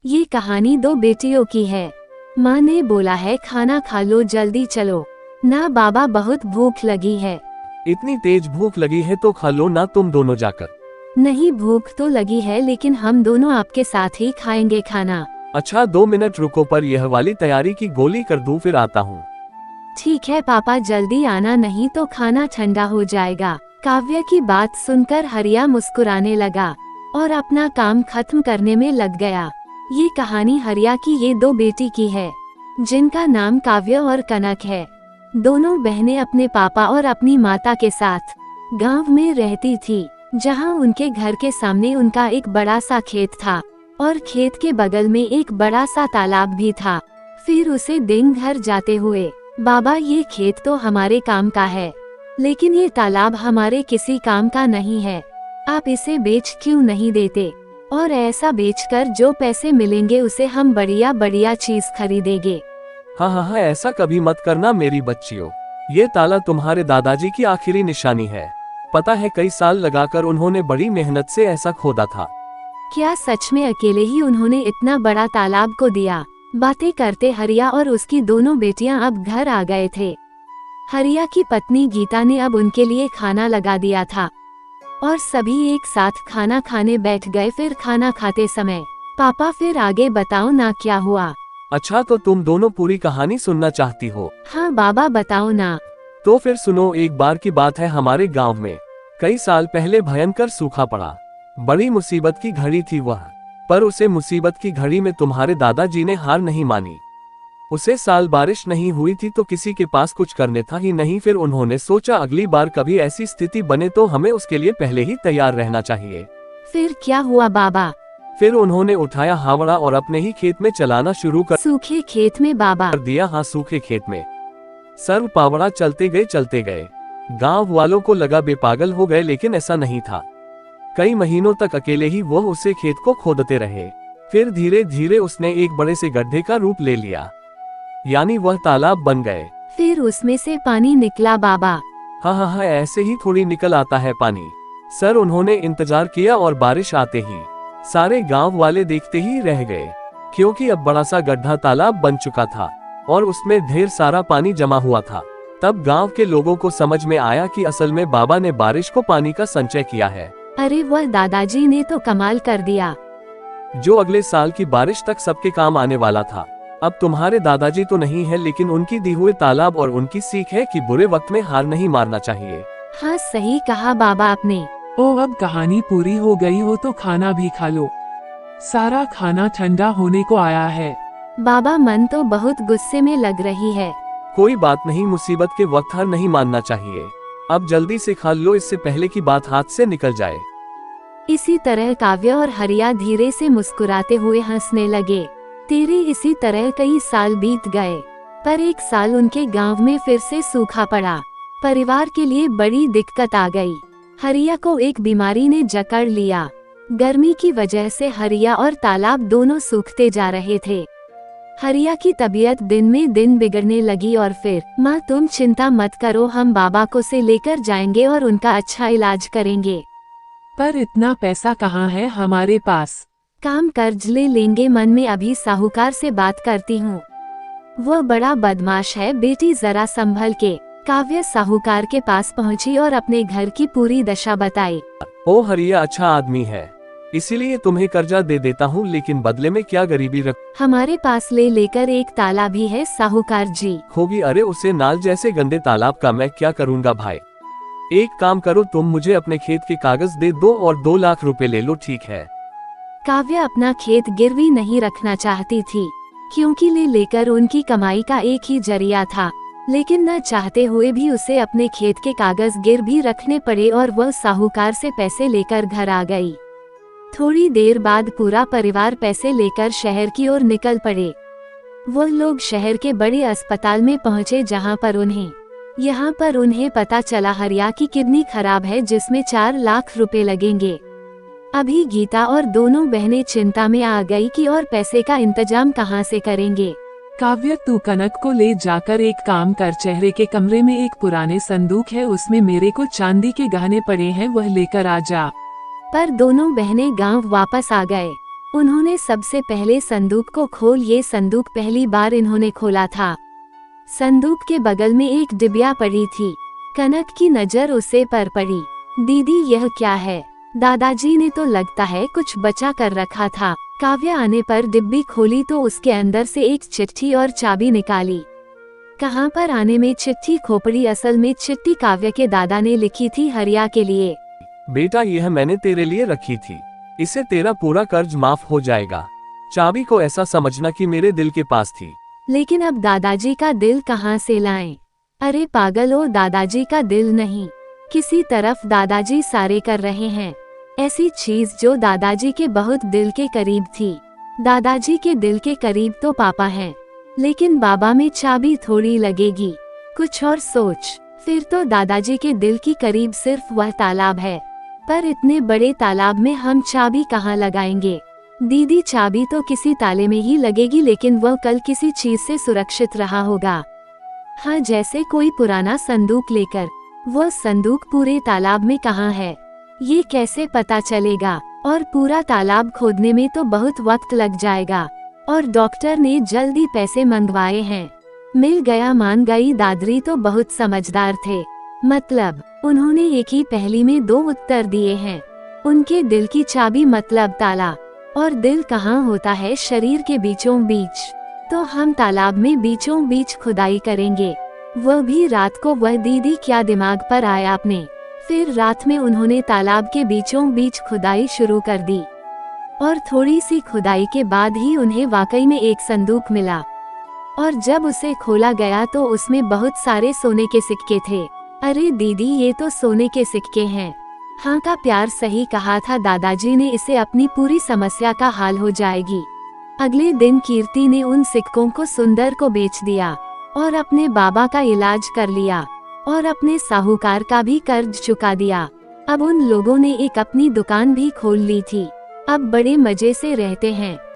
ये कहानी दो बेटियों की है। माँ ने बोला है खाना खा लो, जल्दी चलो। ना बाबा, बहुत भूख लगी है। इतनी तेज भूख लगी है तो खा लो ना तुम दोनों जाकर। नहीं, भूख तो लगी है लेकिन हम दोनों आपके साथ ही खाएंगे खाना। अच्छा 2 मिनट रुको, पर यह वाली तैयारी की गोली कर दूं, फिर आता हूँ। ठीक है पापा, जल्दी आना, नहीं तो खाना ठंडा हो जाएगा। काव्य की बात सुनकर हरिया मुस्कुराने लगा और अपना काम खत्म करने में लग गया। ये कहानी हरिया की ये दो बेटी की है जिनका नाम काव्य और कनक है। दोनों बहनें अपने पापा और अपनी माता के साथ गांव में रहती थी, जहां उनके घर के सामने उनका एक बड़ा सा खेत था और खेत के बगल में एक बड़ा सा तालाब भी था। फिर उसे दिन घर जाते हुए, बाबा ये खेत तो हमारे काम का है, लेकिन ये तालाब हमारे किसी काम का नहीं है। आप इसे बेच क्यों नहीं देते, और ऐसा बेचकर जो पैसे मिलेंगे उसे हम बढ़िया बढ़िया चीज खरीदेंगे। हाँ, ऐसा कभी मत करना मेरी बच्चियों। ये ताला तुम्हारे दादाजी की आखिरी निशानी है। पता है कई साल लगाकर उन्होंने बड़ी मेहनत से ऐसा खोदा था। क्या सच में अकेले ही उन्होंने इतना बड़ा तालाब को दिया? बातें करते हरिया और उसकी दोनों बेटियां अब घर आ गए थे। हरिया की पत्नी गीता ने अब उनके लिए खाना लगा दिया था और सभी एक साथ खाना खाने बैठ गए। फिर खाना खाते समय, पापा फिर आगे बताओ ना, क्या हुआ? अच्छा तो तुम दोनों पूरी कहानी सुनना चाहती हो? हाँ बाबा, बताओ ना। तो फिर सुनो। एक बार की बात है, हमारे गांव में कई साल पहले भयंकर सूखा पड़ा। बड़ी मुसीबत की घड़ी थी वह, पर उसे मुसीबत की घड़ी में तुम्हारे दादाजी ने हार नहीं मानी। उसे साल बारिश नहीं हुई थी तो किसी के पास कुछ करने था ही नहीं। फिर उन्होंने सोचा अगली बार कभी ऐसी स्थिति बने तो हमें उसके लिए पहले ही तैयार रहना चाहिए। फिर क्या हुआ बाबा? फिर उन्होंने उठाया हावड़ा और अपने ही खेत में चलाना शुरू कर सूखे खेत में बाबा? दिया। हाँ, सूखे खेत में सर्व पावड़ा चलते गए। गांव वालों को लगा बेपागल हो गए, लेकिन ऐसा नहीं था। कई महीनों तक अकेले ही वो उसे खेत को खोदते रहे। फिर धीरे धीरे उसने एक बड़े से गड्ढे का रूप ले लिया, यानी वह तालाब बन गए। फिर उसमें से पानी निकला बाबा? हाँ, ऐसे ही थोड़ी निकल आता है पानी। सर उन्होंने इंतजार किया और बारिश आते ही सारे गांव वाले देखते ही रह गए, क्योंकि अब बड़ा सा गड्ढा तालाब बन चुका था और उसमें ढेर सारा पानी जमा हुआ था। तब गांव के लोगों को समझ में आया कि असल में बाबा ने बारिश को पानी का संचय किया है। अरे वह दादाजी ने तो कमाल कर दिया, जो अगले साल की बारिश तक सबके काम आने वाला था। अब तुम्हारे दादाजी तो नहीं है, लेकिन उनकी दी हुए तालाब और उनकी सीख है कि बुरे वक्त में हार नहीं मारना चाहिए। हाँ सही कहा बाबा आपने। ओ अब कहानी पूरी हो गई हो तो खाना भी खा लो, सारा खाना ठंडा होने को आया है। बाबा मन तो बहुत गुस्से में लग रही है। कोई बात नहीं, मुसीबत के वक्त हार नहीं मानना चाहिए। अब जल्दी से खा लो, इससे पहले की बात हाथ से निकल जाए। इसी तरह काव्य और हरिया धीरे से मुस्कुराते हुए हंसने लगे। तेरे इसी तरह कई साल बीत गए, पर एक साल उनके गांव में फिर से सूखा पड़ा। परिवार के लिए बड़ी दिक्कत आ गई। हरिया को एक बीमारी ने जकड़ लिया। गर्मी की वजह से हरिया और तालाब दोनों सूखते जा रहे थे। हरिया की तबीयत दिन में दिन बिगड़ने लगी और फिर, माँ तुम चिंता मत करो, हम बाबा को से लेकर जाएंगे और उनका अच्छा इलाज करेंगे। पर इतना पैसा कहाँ है हमारे पास? काम कर्ज ले लेंगे, मन में अभी साहूकार से बात करती हूँ, वह बड़ा बदमाश है। बेटी जरा संभल के। काव्य साहूकार के पास पहुँची और अपने घर की पूरी दशा बताई। ओ हरिया अच्छा आदमी है, इसीलिए तुम्हें कर्जा दे देता हूँ, लेकिन बदले में क्या गरीबी रख। हमारे पास ले लेकर एक ताला भी है साहूकार जी। होगी? अरे उसे नाल जैसे गंदे तालाब का मैं क्या करूँगा भाई। एक काम करो, तुम मुझे अपने खेत के कागज दे दो और 2 लाख रुपए ले लो, ठीक है? काव्य अपना खेत गिरवी नहीं रखना चाहती थी, क्योंकि ले लेकर उनकी कमाई का एक ही जरिया था, लेकिन न चाहते हुए भी उसे अपने खेत के कागज गिरवी रखने पड़े और वह साहूकार से पैसे लेकर घर आ गई। थोड़ी देर बाद पूरा परिवार पैसे लेकर शहर की ओर निकल पड़े। वह लोग शहर के बड़े अस्पताल में पहुंचे, यहाँ पर उन्हें पता चला हरिया की किडनी खराब है, जिसमें 4 लाख रुपए लगेंगे। अभी गीता और दोनों बहनें चिंता में आ गई कि और पैसे का इंतजाम कहाँ से करेंगे। काव्य तू कनक को ले जाकर एक काम कर, चेहरे के कमरे में एक पुराने संदूक है, उसमें मेरे को चांदी के गहने पड़े हैं, वह लेकर आ जा। पर दोनों बहनें गांव वापस आ गए। उन्होंने सबसे पहले संदूक को खोल। ये संदूक पहली बार इन्होंने खोला था। संदूक के बगल में एक डिबिया पड़ी थी। कनक की नजर उसे पर पड़ी। दीदी यह क्या है? दादाजी ने तो लगता है कुछ बचा कर रखा था। काव्य आने पर डिब्बी खोली तो उसके अंदर से एक चिट्ठी और चाबी निकाली। कहाँ पर आने में चिट्ठी खोपड़ी, असल में चिट्ठी काव्य के दादा ने लिखी थी हरिया के लिए। बेटा यह मैंने तेरे लिए रखी थी, इससे तेरा पूरा कर्ज माफ हो जाएगा। चाबी को ऐसा समझना कि मेरे दिल के पास थी। लेकिन अब दादाजी का दिल कहाँ से लाएं? अरे पागल हो, दादाजी का दिल नहीं, किसी तरफ दादाजी सारे कर रहे हैं। ऐसी चीज जो दादाजी के बहुत दिल के करीब थी। दादाजी के दिल के करीब तो पापा हैं, लेकिन बाबा में चाबी थोड़ी लगेगी। कुछ और सोच। फिर तो दादाजी के दिल की करीब सिर्फ वह तालाब है, पर इतने बड़े तालाब में हम चाबी कहाँ लगाएंगे? दीदी चाबी तो किसी ताले में ही लगेगी, लेकिन वह कल किसी चीज से सुरक्षित रहा होगा। हाँ, जैसे कोई पुराना संदूक लेकर। वह संदूक पूरे तालाब में कहाँ है, ये कैसे पता चलेगा? और पूरा तालाब खोदने में तो बहुत वक्त लग जाएगा, और डॉक्टर ने जल्दी पैसे मंगवाए हैं। मिल गया, मान गई। दादरी तो बहुत समझदार थे, मतलब उन्होंने एक ही पहेली में 2 उत्तर दिए हैं। उनके दिल की चाबी मतलब ताला, और दिल कहाँ होता है? शरीर के बीचों बीच। तो हम तालाब में बीचों बीच खुदाई करेंगे, वह भी रात को। वह दीदी क्या दिमाग पर आया आपने? फिर रात में उन्होंने तालाब के बीचों बीच खुदाई शुरू कर दी, और थोड़ी सी खुदाई के बाद ही उन्हें वाकई में एक संदूक मिला। और जब उसे खोला गया तो उसमें बहुत सारे सोने के सिक्के थे। अरे दीदी, ये तो सोने के सिक्के हैं। हाँ का प्यार सही कहा था दादाजी ने, इसे अपनी पूरी समस्या का हाल हो जाएगी। अगले दिन कीर्ति ने उन सिक्कों को सुंदर को बेच दिया और अपने बाबा का इलाज कर लिया और अपने साहूकार का भी कर्ज चुका दिया। अब उन लोगों ने एक अपनी दुकान भी खोल ली थी। अब बड़े मजे से रहते हैं।